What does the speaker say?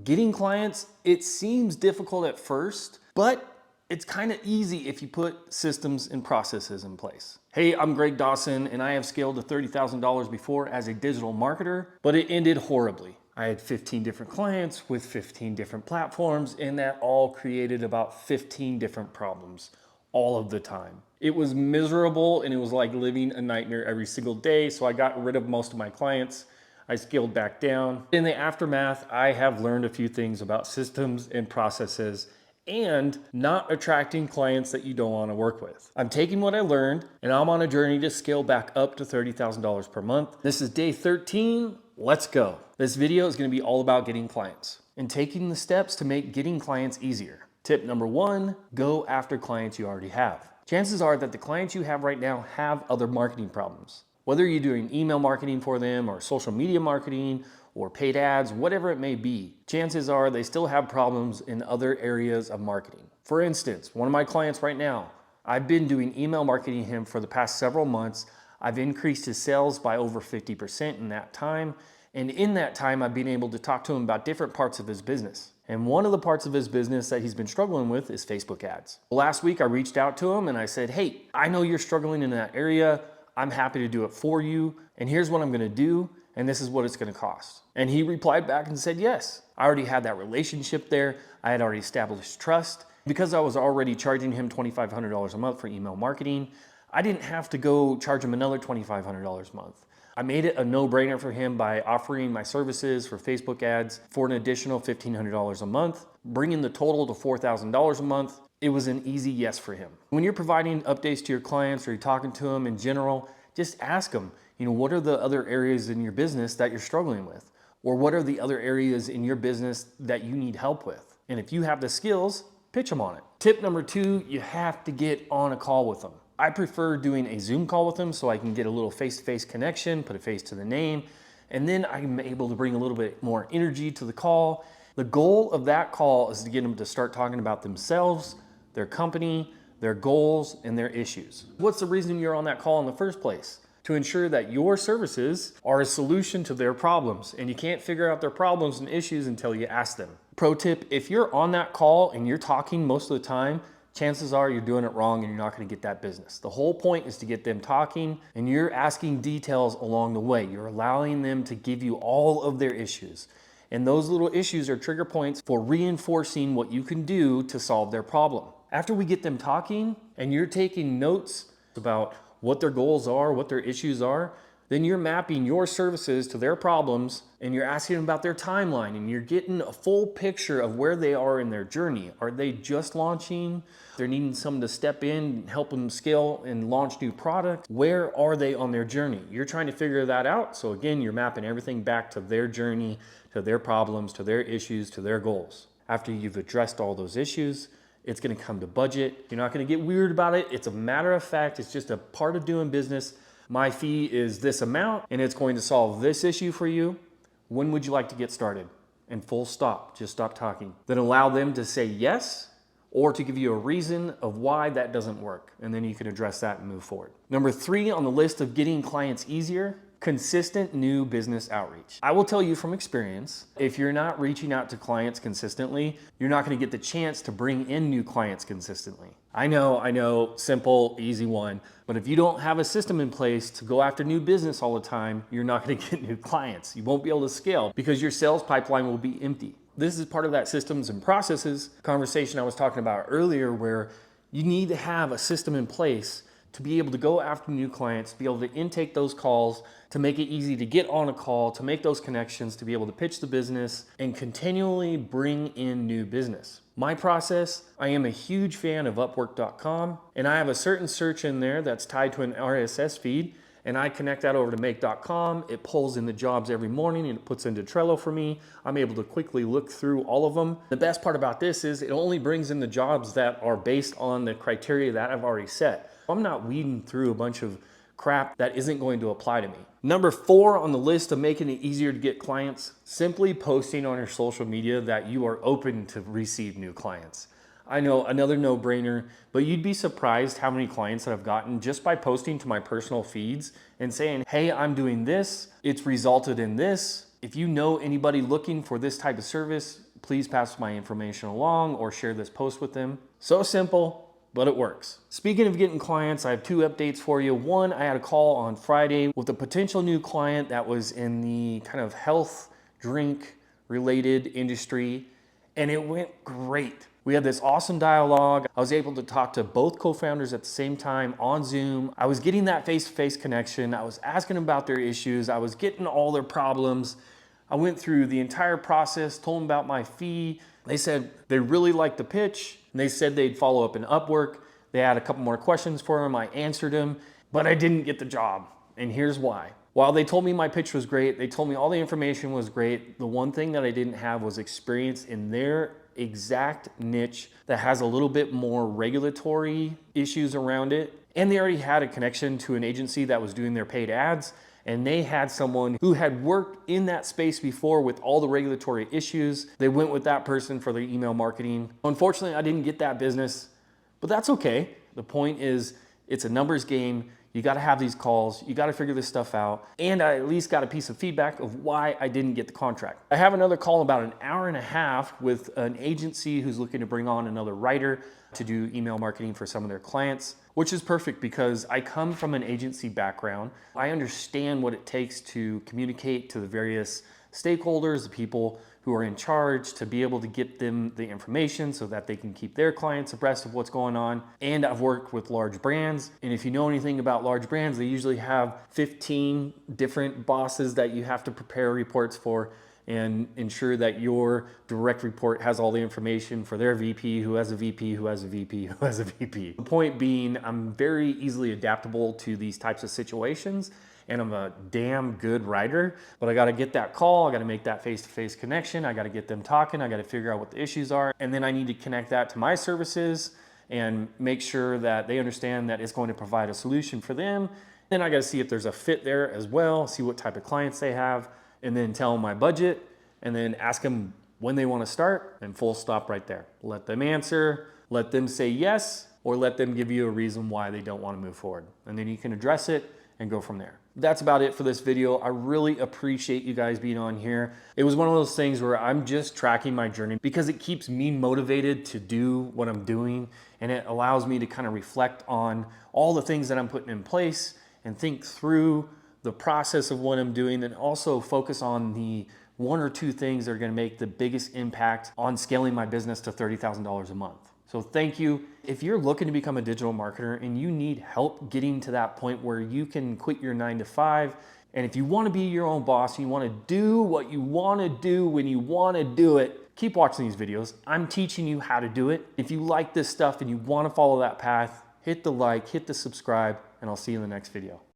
Getting clients, it seems difficult at first, but it's kind of easy if you put systems and processes in place. Hey, I'm Greg Dawson, and I have scaled to $30,000 before as a digital marketer, but it ended horribly. I had 15 different clients with 15 different platforms, and that all created about 15 different problems all of the time. It was miserable, and it was like living a nightmare every single day, so I got rid of most of my clients. I scaled back down. In the aftermath, I have learned a few things about systems and processes and not attracting clients that you don't want to work with. I'm taking what I learned and I'm on a journey to scale back up to $30,000 per month. This is day 13. Let's go. This video is going to be all about getting clients and taking the steps to make getting clients easier. Tip number 1, go after clients you already have. Chances are that the clients you have right now have other marketing problems. Whether you're doing email marketing for them or social media marketing or paid ads, whatever it may be, chances are they still have problems in other areas of marketing. For instance, one of my clients right now, I've been doing email marketing him for the past several months. I've increased his sales by over 50% in that time. And in that time, I've been able to talk to him about different parts of his business. And one of the parts of his business that he's been struggling with is Facebook ads. Last week, I reached out to him and I said, hey, I know you're struggling in that area. I'm happy to do it for you. And here's what I'm gonna do. And this is what it's gonna cost. And he replied back and said, yes, I already had that relationship there. I had already established trust. Because I was already charging him $2,500 a month for email marketing, I didn't have to go charge him another $2,500 a month. I made it a no-brainer for him by offering my services for Facebook ads for an additional $1,500 a month, bringing the total to $4,000 a month. It was an easy yes for him. When you're providing updates to your clients or you're talking to them in general, just ask them, what are the other areas in your business that you're struggling with? Or what are the other areas in your business that you need help with? And if you have the skills, pitch them on it. Tip number 2, you have to get on a call with them. I prefer doing a Zoom call with them so I can get a little face-to-face connection, put a face to the name, and then I'm able to bring a little bit more energy to the call. The goal of that call is to get them to start talking about themselves, their company, their goals, and their issues. What's the reason you're on that call in the first place? To ensure that your services are a solution to their problems, and you can't figure out their problems and issues until you ask them. Pro tip, if you're on that call and you're talking most of the time, chances are you're doing it wrong and you're not gonna get that business. The whole point is to get them talking and you're asking details along the way. You're allowing them to give you all of their issues. And those little issues are trigger points for reinforcing what you can do to solve their problem. After we get them talking and you're taking notes about what their goals are, what their issues are, then you're mapping your services to their problems and you're asking them about their timeline and you're getting a full picture of where they are in their journey. Are they just launching? They're needing someone to step in and help them scale and launch new products. Where are they on their journey? You're trying to figure that out. So again, you're mapping everything back to their journey, to their problems, to their issues, to their goals. After you've addressed all those issues, it's gonna come to budget. You're not gonna get weird about it. It's a matter of fact. It's just a part of doing business. My fee is this amount and it's going to solve this issue for you. When would you like to get started? And full stop, just stop talking. Then allow them to say yes or to give you a reason of why that doesn't work. And then you can address that and move forward. Number 3 on the list of getting clients easier, consistent new business outreach. I will tell you from experience, if you're not reaching out to clients consistently, you're not gonna get the chance to bring in new clients consistently. I know, simple, easy one, but if you don't have a system in place to go after new business all the time, you're not gonna get new clients. You won't be able to scale because your sales pipeline will be empty. This is part of that systems and processes conversation I was talking about earlier, where you need to have a system in place to be able to go after new clients, be able to intake those calls, to make it easy to get on a call, to make those connections, to be able to pitch the business and continually bring in new business. My process, I am a huge fan of Upwork.com, and I have a certain search in there that's tied to an RSS feed, and I connect that over to Make.com. It pulls in the jobs every morning and it puts into Trello for me. I'm able to quickly look through all of them. The best part about this is it only brings in the jobs that are based on the criteria that I've already set. I'm not weeding through a bunch of crap that isn't going to apply to me. Number 4 on the list of making it easier to get clients, simply posting on your social media that you are open to receive new clients. I know, another no-brainer, but you'd be surprised how many clients that I've gotten just by posting to my personal feeds and saying, hey, I'm doing this, it's resulted in this. If you know anybody looking for this type of service, please pass my information along or share this post with them. So simple, but it works. Speaking of getting clients, I have 2 updates for you. One, I had a call on Friday with a potential new client that was in the kind of health drink related industry, and it went great. We had this awesome dialogue. I was able to talk to both co-founders at the same time on Zoom. I was getting that face-to-face connection. I was asking about their issues. I was getting all their problems. I went through the entire process, told them about my fee. They said they really liked the pitch, and they said they'd follow up in Upwork. They had a couple more questions for them. I answered them, but I didn't get the job. And here's why. While they told me my pitch was great, they told me all the information was great, the one thing that I didn't have was experience in their exact niche that has a little bit more regulatory issues around it. And they already had a connection to an agency that was doing their paid ads, and they had someone who had worked in that space before with all the regulatory issues. They went with that person for their email marketing. Unfortunately, I didn't get that business, but that's okay. The point is, it's a numbers game. You got to have these calls. You got to figure this stuff out. And I at least got a piece of feedback of why I didn't get the contract. I have another call about an hour and a half with an agency who's looking to bring on another writer to do email marketing for some of their clients, which is perfect because I come from an agency background. I understand what it takes to communicate to the various stakeholders, the people who are in charge, to be able to get them the information so that they can keep their clients abreast of what's going on. And I've worked with large brands. And if you know anything about large brands, they usually have 15 different bosses that you have to prepare reports for and ensure that your direct report has all the information for their VP, who has a VP, who has a VP, who has a VP. The point being, I'm very easily adaptable to these types of situations, and I'm a damn good writer, but I gotta get that call, I gotta make that face-to-face connection, I gotta get them talking, I gotta figure out what the issues are, and then I need to connect that to my services and make sure that they understand that it's going to provide a solution for them. Then I gotta see if there's a fit there as well, see what type of clients they have, and then tell them my budget, and then ask them when they wanna start, and full stop right there. Let them answer, let them say yes, or let them give you a reason why they don't wanna move forward. And then you can address it and go from there. That's about it for this video. I really appreciate you guys being on here. It was one of those things where I'm just tracking my journey because it keeps me motivated to do what I'm doing, and it allows me to kind of reflect on all the things that I'm putting in place and think through the process of what I'm doing, and also focus on the 1 or 2 things that are gonna make the biggest impact on scaling my business to $30,000 a month. So thank you. If you're looking to become a digital marketer and you need help getting to that point where you can quit your 9 to 5, and if you wanna be your own boss, you wanna do what you wanna do when you wanna do it, keep watching these videos. I'm teaching you how to do it. If you like this stuff and you wanna follow that path, hit the like, hit the subscribe, and I'll see you in the next video.